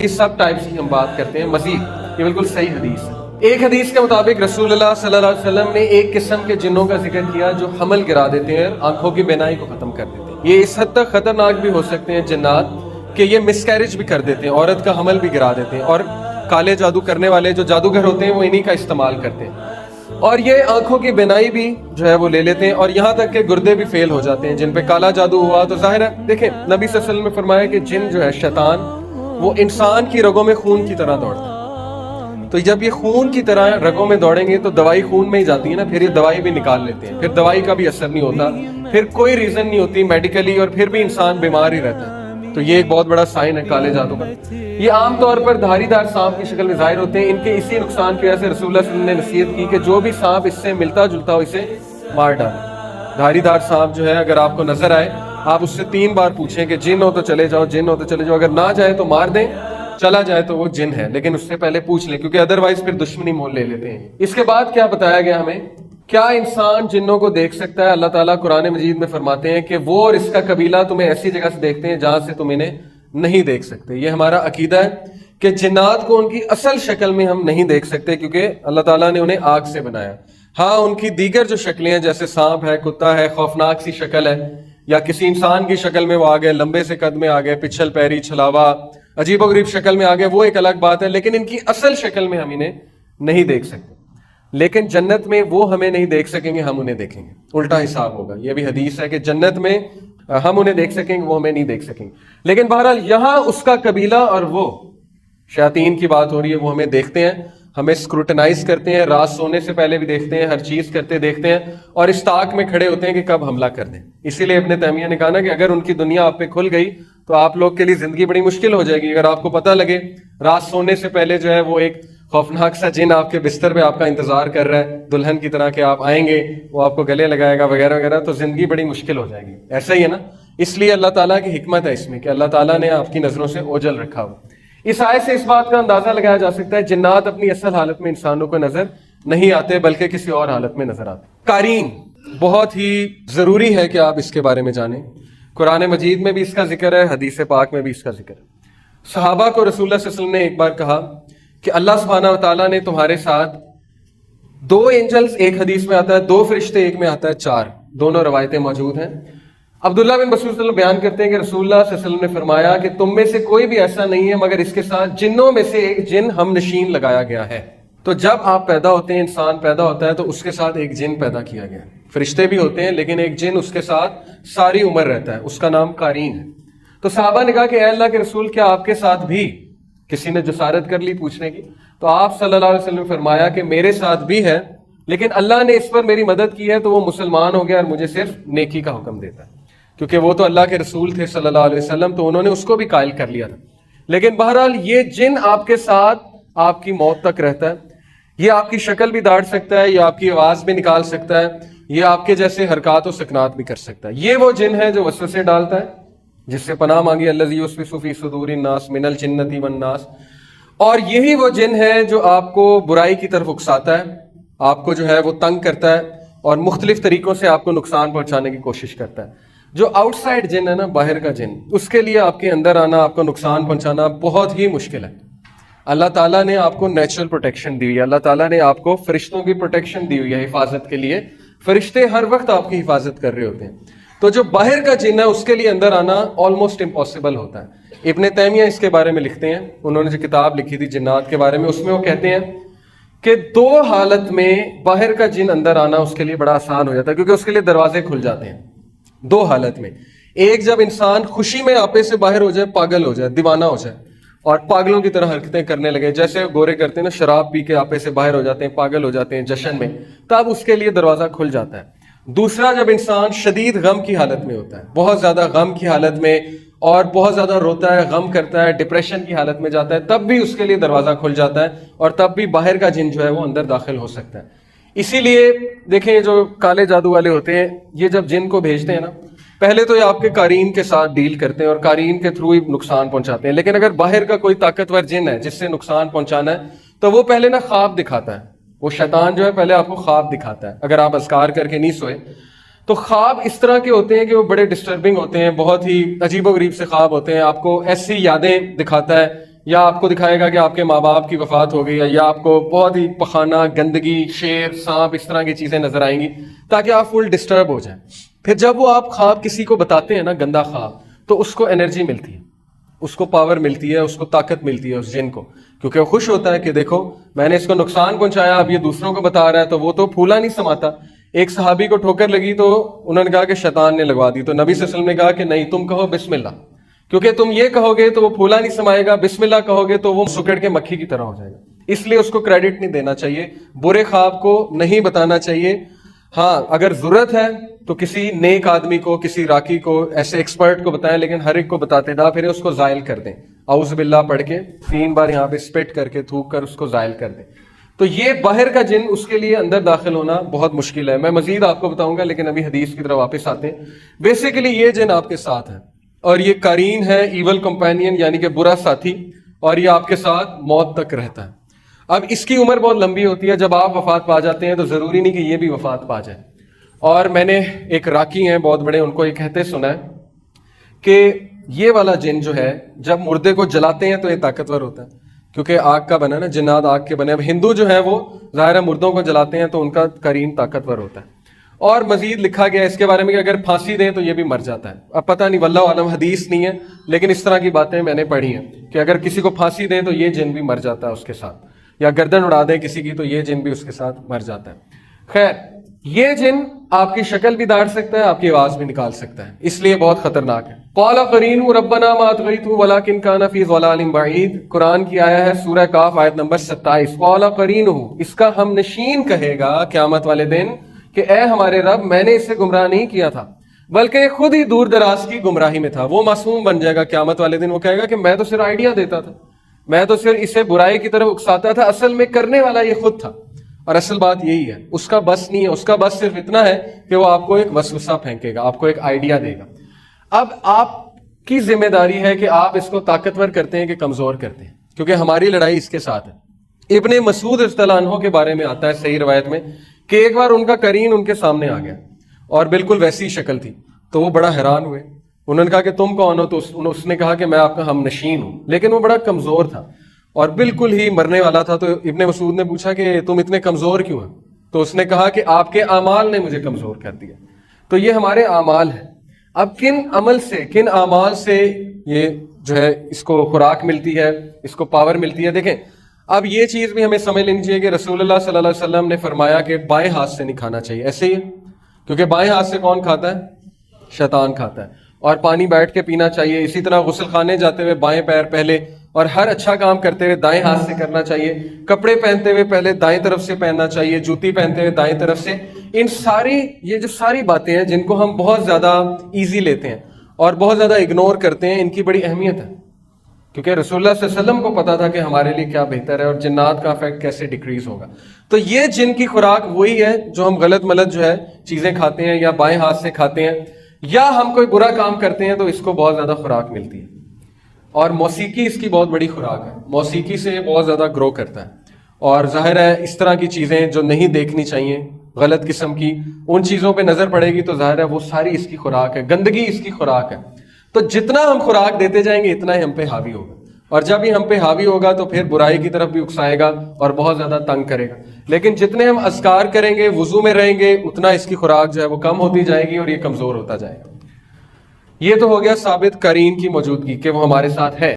اس sub types کی ہم بات کرتے ہیں مزید. یہ بالکل صحیح حدیث ہے. ایک حدیث کے مطابق رسول اللہ صلی اللہ علیہ وسلم نے ایک قسم کے جنوں کا ذکر کیا جو حمل گرا دیتے ہیں، آنکھوں کی بینائی کو ختم کر دیتے ہیں. یہ اس حد تک خطرناک بھی ہو سکتے ہیں جنات کہ یہ مس کیریج بھی کر دیتے ہیں، عورت کا حمل بھی گرا دیتے ہیں. اور کالے جادو کرنے والے جو جادوگر ہوتے ہیں وہ انہی کا استعمال کرتے ہیں. اور یہ آنکھوں کی بینائی بھی جو ہے وہ لے لیتے ہیں، اور یہاں تک کہ گردے بھی فیل ہو جاتے ہیں جن پہ کالا جادو ہوا. تو ظاہر ہے دیکھیں نبی صلی اللہ علیہ وسلم نے فرمایا کہ جن جو ہے شیطان وہ انسان کی رگوں میں خون کی طرح دوڑتا ہے. تو جب یہ خون کی طرح رگوں میں دوڑیں گے تو دوائی خون میں ہی جاتی ہے نا، پھر یہ دوائی بھی نکال لیتے ہیں، پھر دوائی کا بھی اثر نہیں ہوتا، پھر کوئی ریزن نہیں ہوتی میڈیکلی، اور پھر بھی انسان بیمار ہی رہتا ہے. تو یہ ایک بہت بڑا سائن ہے کالے جادو کا. یہ عام طور پر دھاری دار سانپ کی شکل میں ظاہر ہوتے ہیں. ان کے اسی نقصان کی وجہ سے رسول اللہ صلی اللہ علیہ وسلم نے نصیحت کی کہ جو بھی سانپ اس سے ملتا جلتا ہو اسے مار ڈالیں. دھاری دار سانپ جو ہے اگر آپ کو نظر آئے آپ اس سے 3 بار پوچھیں کہ جن ہو تو چلے جاؤ، جن ہو تو چلے جاؤ. اگر نہ جائے تو مار دیں، چلا جائے تو وہ جن ہے، لیکن اس سے پہلے پوچھ لیں کیونکہ ادروائز پھر دشمنی مول لے لیتے ہیں. اس کے بعد کیا بتایا گیا ہمیں؟ کیا انسان جنوں کو دیکھ سکتا ہے؟ اللہ تعالیٰ قرآن مجید میں فرماتے ہیں کہ وہ اور اس کا قبیلہ تمہیں ایسی جگہ سے دیکھتے ہیں جہاں سے تم انہیں نہیں دیکھ سکتے. یہ ہمارا عقیدہ ہے کہ جنات کو ان کی اصل شکل میں ہم نہیں دیکھ سکتے کیونکہ اللہ تعالیٰ نے انہیں آگ سے بنایا. ہاں ان کی دیگر جو شکلیں ہیں جیسے سانپ ہے، کتا ہے، خوفناک سی شکل ہے، یا کسی انسان کی شکل میں وہ آ گئے، لمبے سے قد میں آ گئے، پچھل پیری، چھلاوا، عجیب و غریب شکل میں آ گئے، وہ ایک الگ بات ہے. لیکن ان کی اصل شکل میں ہم انہیں نہیں دیکھ سکتے. لیکن جنت میں وہ ہمیں نہیں دیکھ سکیں گے، ہم انہیں دیکھیں گے. الٹا حساب ہوگا. یہ بھی حدیث ہے کہ جنت میں ہم انہیں دیکھ سکیں گے، وہ ہمیں نہیں دیکھ سکیں گے. لیکن بہرحال یہاں اس کا قبیلہ اور وہ شیاطین کی بات ہو رہی ہے، وہ ہمیں دیکھتے ہیں، ہمیں اسکروٹنائز کرتے ہیں، رات سونے سے پہلے بھی دیکھتے ہیں، ہر چیز کرتے دیکھتے ہیں، اور اس طاق میں کھڑے ہوتے ہیں کہ کب حملہ کر دیں. اسی لیے ابن تیمیہ نے کہا نا کہ اگر ان کی دنیا آپ پہ کھل گئی تو آپ لوگ کے لیے زندگی بڑی مشکل ہو جائے گی. اگر آپ کو پتہ لگے رات سونے سے پہلے جو ہے وہ ایک خوفناک سا جن آپ کے بستر پہ آپ کا انتظار کر رہا ہے دلہن کی طرح کہ آپ آئیں گے، وہ آپ کو گلے لگائے گا وغیرہ وغیرہ، تو زندگی بڑی مشکل ہو جائے گی. ایسا ہی ہے نا. اس لیے اللہ تعالیٰ کی حکمت ہے اس میں کہ اللہ تعالیٰ نے آپ کی نظروں سے اوجھل رکھا ہو. اس آیت سے اس بات کا اندازہ لگایا جا سکتا ہے جنات اپنی اصل حالت میں انسانوں کو نظر نہیں آتے بلکہ کسی اور حالت میں نظر آتے. قارین بہت ہی ضروری ہے کہ آپ اس کے بارے میں جانیں. قرآن مجید میں بھی اس کا ذکر ہے، حدیث پاک میں بھی اس کا ذکر ہے. صحابہ کو رسول اللہ صلی اللہ علیہ وسلم نے ایک بار کہا کہ اللہ سبحانہ و تعالیٰ نے تمہارے ساتھ 2 اینجلز، ایک حدیث میں آتا ہے 2 فرشتے، ایک میں آتا ہے 4، دونوں روایتیں موجود ہیں. عبداللہ بن مسعود صلی اللہ علیہ وسلم بیان کرتے ہیں کہ رسول اللہ صلی اللہ علیہ وسلم نے فرمایا کہ تم میں سے کوئی بھی ایسا نہیں ہے مگر اس کے ساتھ جنوں میں سے ایک جن ہم نشین لگایا گیا ہے. تو جب آپ پیدا ہوتے ہیں، انسان پیدا ہوتا ہے تو اس کے ساتھ ایک جن پیدا کیا گیا ہے. فرشتے بھی ہوتے ہیں لیکن ایک جن اس کے ساتھ ساری عمر رہتا ہے، اس کا نام قارین ہے. تو صحابہ نے کہا کہ اے اللہ کے رسول کیا آپ کے ساتھ بھی؟ کسی نے جسارت کر لی پوچھنے کی. تو آپ صلی اللہ علیہ وسلم نے فرمایا کہ میرے ساتھ بھی ہے لیکن اللہ نے اس پر میری مدد کی ہے تو وہ مسلمان ہو گیا اور مجھے صرف نیکی کا حکم دیتا ہے. کیونکہ وہ تو اللہ کے رسول تھے صلی اللہ علیہ وسلم، تو انہوں نے اس کو بھی قائل کر لیا تھا. لیکن بہرحال یہ جن آپ کے ساتھ آپ کی موت تک رہتا ہے. یہ آپ کی شکل بھی داڑ سکتا ہے، یہ آپ کی آواز بھی نکال سکتا ہے، یہ آپ کے جیسے حرکات و سکنات بھی کر سکتا ہے. یہ وہ جن ہے جو وسوسے ڈالتا ہے، جس سے پناہ مانگی الذی یوسوس فی صدور الناس من الجنۃ والناس. اور یہی وہ جن ہے جو آپ کو برائی کی طرف اکساتا ہے، آپ کو جو ہے وہ تنگ کرتا ہے اور مختلف طریقوں سے آپ کو نقصان پہنچانے کی کوشش کرتا ہے. جو آؤٹ سائڈ جن ہے نا، باہر کا جن، اس کے لیے آپ کے اندر آنا، آپ کو نقصان پہنچانا بہت ہی مشکل ہے. اللہ تعالیٰ نے آپ کو نیچرل پروٹیکشن دی ہوئی ہے، اللہ تعالیٰ نے آپ کو فرشتوں کی پروٹیکشن دی ہوئی ہے حفاظت کے لیے. فرشتے ہر وقت آپ کی حفاظت کر رہے ہوتے ہیں. تو جو باہر کا جن ہے اس کے لیے اندر آنا آلموسٹ امپاسبل ہوتا ہے. ابن تیمیہ اس کے بارے میں لکھتے ہیں، انہوں نے جو کتاب لکھی تھی جنات کے بارے میں، اس میں وہ کہتے ہیں کہ 2 حالت میں باہر کا جن اندر آنا اس کے لیے بڑا آسان ہو جاتا ہے کیونکہ اس کے لیے دروازے کھل جاتے ہیں. 2 حالت میں. ایک جب انسان خوشی میں آپے سے باہر ہو جائے، پاگل ہو جائے، دیوانہ ہو جائے اور پاگلوں کی طرح حرکتیں کرنے لگے، جیسے گورے کرتے ہیں نا، شراب پی کے آپے سے باہر ہو جاتے ہیں، پاگل ہو جاتے ہیں جشن میں، تب اس کے لیے دروازہ کھل جاتا ہے. دوسرا جب انسان شدید غم کی حالت میں ہوتا ہے، بہت زیادہ غم کی حالت میں، اور بہت زیادہ روتا ہے، غم کرتا ہے، ڈپریشن کی حالت میں جاتا ہے، تب بھی اس کے لیے دروازہ کھل جاتا ہے اور تب بھی باہر کا جن جو ہے وہ اندر داخل ہو سکتا ہے. اسی لیے دیکھیں جو کالے جادو والے ہوتے ہیں، یہ جب جن کو بھیجتے ہیں نا، پہلے تو یہ آپ کے قارین کے ساتھ ڈیل کرتے ہیں اور قارین کے تھرو ہی نقصان پہنچاتے ہیں. لیکن اگر باہر کا کوئی طاقتور جن ہے جس سے نقصان پہنچانا ہے تو وہ پہلے نا خواب دکھاتا ہے. وہ شیطان جو ہے پہلے آپ کو خواب دکھاتا ہے. اگر آپ اذکار کر کے نہیں سوئے تو خواب اس طرح کے ہوتے ہیں کہ وہ بڑے ڈسٹربنگ ہوتے ہیں، بہت ہی عجیب و غریب سے خواب ہوتے ہیں. آپ کو ایسی یادیں دکھاتا ہے یا آپ کو دکھائے گا کہ آپ کے ماں باپ کی وفات ہو گئی ہے، یا آپ کو بہت ہی پخانہ، گندگی، شیر، سانپ، اس طرح کی چیزیں نظر آئیں گی تاکہ آپ فل ڈسٹرب ہو جائیں۔ پھر جب وہ آپ خواب کسی کو بتاتے ہیں نا، گندا خواب، تو اس کو انرجی ملتی ہے، اس کو پاور ملتی ہے، اس کو طاقت ملتی ہے اس جن کو، کیونکہ وہ خوش ہوتا ہے کہ دیکھو میں نے اس کو نقصان پہنچایا، اب یہ دوسروں کو بتا رہا ہے، تو وہ تو پھولا نہیں سماتا۔ ایک صحابی کو ٹھوکر لگی تو انہوں نے کہا کہ شیطان نے لگوا دی، تو نبی صلی اللہ علیہ وسلم نے کہا کہ نہیں، تم کہو بسم اللہ، کیونکہ تم یہ کہو گے تو وہ پھولا نہیں سمائے گا، بسم اللہ کہو گے تو وہ سکڑ کے مکھی کی طرح ہو جائے گا۔ اس لیے اس کو کریڈٹ نہیں دینا چاہیے، برے خواب کو نہیں بتانا چاہیے۔ ہاں اگر ضرورت ہے تو کسی نیک آدمی کو، کسی راکی کو، ایسے ایکسپرٹ کو بتائیں، لیکن ہر ایک کو بتاتے نہ پھر اس کو زائل کر دیں، اعوذ باللہ پڑھ کے 3 بار یہاں پہ اسپٹ کر کے تھوک کر اس کو زائل کر دیں۔ تو یہ باہر کا جن، اس کے لیے اندر داخل ہونا بہت مشکل ہے۔ میں مزید آپ کو بتاؤں گا، لیکن ابھی حدیث کی طرف واپس آتے ہیں۔ بیسیکلی یہ جن آپ کے ساتھ ہے، اور یہ قرین ہے، ایول کمپینین، یعنی کہ برا ساتھی، اور یہ آپ کے ساتھ موت تک رہتا ہے۔ اب اس کی عمر بہت لمبی ہوتی ہے، جب آپ وفات پا جاتے ہیں تو ضروری نہیں کہ یہ بھی وفات پا جائے۔ اور میں نے ایک راکی ہیں بہت بڑے، ان کو یہ کہتے سنا ہے کہ یہ والا جن جو ہے جب مردے کو جلاتے ہیں تو یہ طاقتور ہوتا ہے، کیونکہ آگ کا بنا نا، جنات آگ کے بنے۔ اب ہندو جو ہے وہ ظاہر ہے مردوں کو جلاتے ہیں تو ان کا قرین طاقتور ہوتا ہے۔ اور مزید لکھا گیا اس کے بارے میں کہ اگر پھانسی دیں تو یہ بھی مر جاتا ہے۔ اب پتہ نہیں، واللہ عالم، حدیث نہیں ہے، لیکن اس طرح کی باتیں میں نے پڑھی ہیں کہ اگر کسی کو پھانسی دیں تو یہ جن بھی مر جاتا ہے اس کے ساتھ، یا گردن اڑا دیں کسی کی تو یہ جن بھی اس کے ساتھ مر جاتا ہے۔ خیر، یہ جن آپ کی شکل بھی داڑ سکتا ہے، آپ کی آواز بھی نکال سکتا ہے، اس لیے بہت خطرناک ہے۔ قال قرینہ ربنا ما اطغیتہ ولکن کان فی ضلال بعید، قرآن کی آیا ہے سورہ کاف آیت نمبر 27۔ قال قرینہ، اس کا ہم نشین کہے گا قیامت والے دن کہ اے ہمارے رب، میں نے اسے گمراہ نہیں کیا تھا بلکہ خود ہی دور دراز کی گمراہی میں تھا۔ وہ معصوم بن جائے گا قیامت والے دن، وہ کہے گا کہ میں تو صرف آئیڈیا دیتا تھا، میں تو صرف اسے برائی کی طرف اکساتا تھا، اصل میں کرنے والا یہ خود تھا۔ اور اصل بات یہی ہے، اس کا بس نہیں ہے، اس کا بس صرف اتنا ہے کہ وہ آپ کو ایک وسوسہ پھینکے گا، آپ کو ایک آئیڈیا دے گا۔ اب آپ کی ذمہ داری ہے کہ آپ اس کو طاقتور کرتے ہیں کہ کمزور کرتے ہیں، کیونکہ ہماری لڑائی اس کے ساتھ ہے۔ ابن مسعود رضی اللہ عنہ کے بارے میں آتا ہے صحیح روایت میں کہ ایک بار ان کا قرین ان کے سامنے آ گیا اور بالکل ویسی شکل تھی، تو وہ بڑا حیران ہوئے۔ انہوں نے کہا کہ تم کون ہو؟ تو اس نے کہا کہ میں آپ کا ہم نشین ہوں، لیکن وہ بڑا کمزور تھا اور بالکل ہی مرنے والا تھا۔ تو ابن مسعود نے پوچھا کہ تم اتنے کمزور کیوں ہیں؟ تو اس نے کہا کہ آپ کے اعمال نے مجھے کمزور کر دیا۔ تو یہ ہمارے اعمال ہیں۔ اب کن عمل سے، کن اعمال سے یہ جو ہے اس کو خوراک ملتی ہے، اس کو پاور ملتی ہے؟ دیکھیں، اب یہ چیز بھی ہمیں سمجھ لینی چاہیے کہ رسول اللہ صلی اللہ علیہ وسلم نے فرمایا کہ بائیں ہاتھ سے نہیں کھانا چاہیے، ایسے ہی ہے، کیونکہ بائیں ہاتھ سے کون کھاتا ہے؟ شیطان کھاتا ہے۔ اور پانی بیٹھ کے پینا چاہیے، اسی طرح غسل خانے جاتے ہوئے بائیں پیر پہلے، اور ہر اچھا کام کرتے ہوئے دائیں ہاتھ سے کرنا چاہیے، کپڑے پہنتے ہوئے پہلے دائیں طرف سے پہننا چاہیے، جوتی پہنتے ہوئے دائیں طرف سے۔ یہ جو ساری باتیں ہیں جن کو ہم بہت زیادہ ایزی لیتے ہیں اور بہت زیادہ اگنور کرتے ہیں، ان کی بڑی اہمیت ہے، کیونکہ رسول اللہ صلی اللہ علیہ وسلم کو پتا تھا کہ ہمارے لیے کیا بہتر ہے اور جنات کا افیکٹ کیسے ڈیکریز ہوگا۔ تو یہ جن کی خوراک وہی ہے جو ہم غلط ملت جو ہے چیزیں کھاتے ہیں، یا بائیں ہاتھ سے کھاتے ہیں، یا ہم کوئی برا کام کرتے ہیں تو اس کو بہت زیادہ خوراک ملتی ہے۔ اور موسیقی اس کی بہت بڑی خوراک ہے، موسیقی سے بہت زیادہ گرو کرتا ہے۔ اور ظاہر ہے اس طرح کی چیزیں جو نہیں دیکھنی چاہیے، غلط قسم کی، ان چیزوں پہ نظر پڑے گی تو ظاہر ہے وہ ساری اس کی خوراک ہے، گندگی اس کی خوراک ہے۔ تو جتنا ہم خوراک دیتے جائیں گے اتنا ہی ہم پہ حاوی ہوگا، اور جب ہی ہم پہ حاوی ہوگا تو پھر برائی کی طرف بھی اکسائے گا اور بہت زیادہ تنگ کرے گا۔ لیکن جتنے ہم اذکار کریں گے، وضو میں رہیں گے، اتنا اس کی خوراک جو ہے وہ کم ہوتی جائے گی اور یہ کمزور ہوتا جائے گا۔ یہ تو ہو گیا ثابت قرین کی موجودگی کہ وہ ہمارے ساتھ ہے۔